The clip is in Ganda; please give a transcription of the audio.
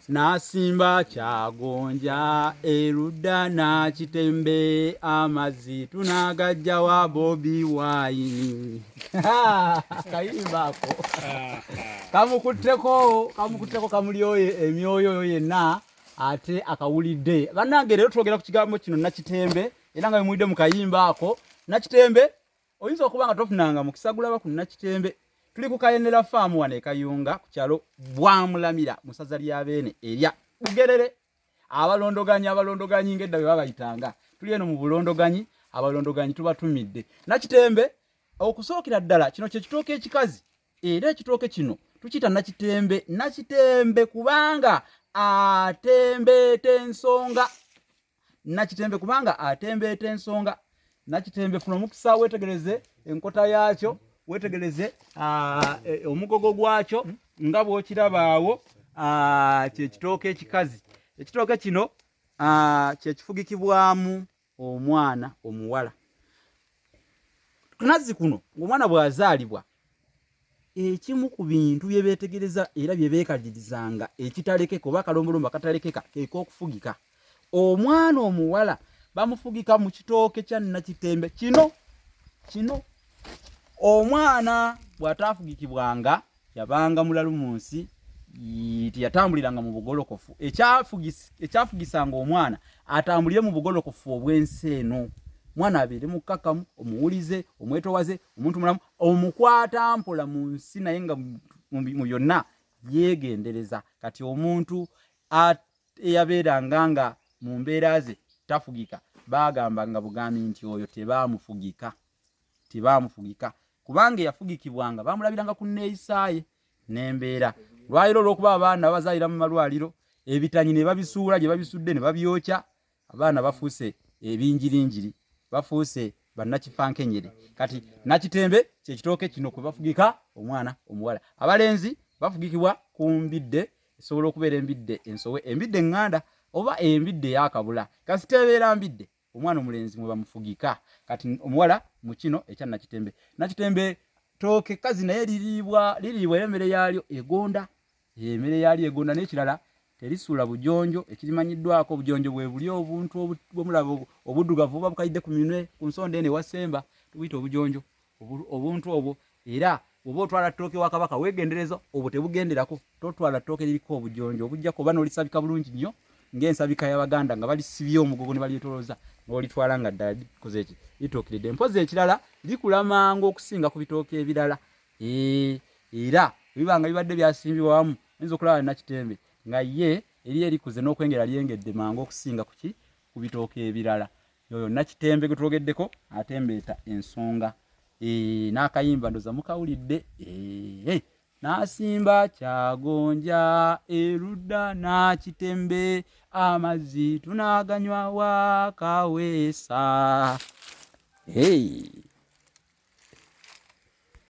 Nasimba Kyagonja erudda Nakitembe amazzi tunagajja wa Bobi Wine. Kayimba ako. Kamukutteko kamulyoye emyoyo yenna ate akawulidde. Bannange leero twogera ku kigambo kino Nakitembe era nga mwidde mu kayimba ako. Nakitembe oyinza okuba nga tofunanga mu kisagula ku Nakitembe. Tuli ku Kayenera Farm wane e Kayunga ku kyalo Bwamulamira mu ssaza lya Beene erya Bugerere. Abalondoganyi ngedda bwe babayitanga. Tuli eno mu bulondoganyi, abalondoganyi tubatumidde. Nakitembe okusookera ddala kino kye kitooke ekikazi era ekitooke kino tukiyita Nakitembe. Nakitembe kubanga atembeeta ensonga. Nakitembe kubanga atembeeta ensonga. Nakitembe funa omukisa weetegereze enkota yaakyo, weetegereze omugogo gwakyo nga bw'okirabaawo. Kye kitooke ekikazi. Ekitooke kino kye kifugikibwamu omwana omuwala. Kunazzi kuno ng'omwana bw'azaalibwa ekimu ku bintu bye beetegereza era bye beekalirizanga ekitalekeka oba akalombolombo akatalekeka ke k'okufugika. Omwana omuwala bamufugika mu kitooke kya Nakitembe kino. Omwana bw'ataafugikibwanga yabanga mulalu mu nsi, teyatambuliranga mu bugolokofu. Ekyafugisanga omwana atambulire mu bugolokofu obw'ensi eno. Mwana abeere mukkakkamu, omuwulize, omwetowaze, omuntu mulamu, omukwata mpola mu nsi naye nga mu byonna yeegendereza. Kati omuntu eyabeeranga nga mu mbeera ze tafugika baagambanga bugambi nti oyo tebaamufugika. Kubanga eyafugikibwanga baamulabiranga ku nneeyisaaye n'embeera. Lwaliro olw'okuba abaana bazaalira mu malwaliro, ebitanyi ne babisuula gye babisudde ne babyokya, abaana bafuuse ebinjirinjiri, bafuuse bannakifankenyere. Kati Nakitembe kye kitooke kino kwe bafugika omwana omuwala. Abalenzi bafugikibwa ku mbidde, esobola okubeera embidde ensowe, embidde eŋŋanda oba embidde ey'akabula. Kasita ebeera mbidde omwana omulenzi mwe bamufugika. Kati omuwala mu kino ekya Nakitembe. Nakitembe tooke kazi naye liriibwa emmere yaalyo egonda. Emmere yaalyo egonda n'ekirala terisuula bujonjo. Ekirimanyiddwako obujonjo bwe buli obuntu bw'omulaba obuddugavu oba bukayidde ku minwe ku nsonda eno ewasemba tubuyita obujonjo. Obuntu obwo era bw'oba otwala ttooke wa Kabaka weegendereza obwo tebugenderako. Totwala ttooke liriko obujonjo obujjako oba n'olisabika bulungi nnyo ng'ensabika y'Abaganda nga balisibye omugogo ne balyetolooza n'olitwala nga ddala likoze ki litookeredde. Mpozi ekirala likula mangu okusinga ku bitooke ebirala. Era bibanga bibadde byasimbibwa wamu oyinza okulaba Nakitembe nga ye eriyo erikuze n'okwengera lyengedde mangu okusinga ku bitooke ebirala. Yoyo Nakitembe gwe twogeddeko atembeeta ensonga. N'akayimba ndoza mukawulidde. Nasimba Kyagonja erudda Nakitembe amazzi tunaganywa wa Kaweesa.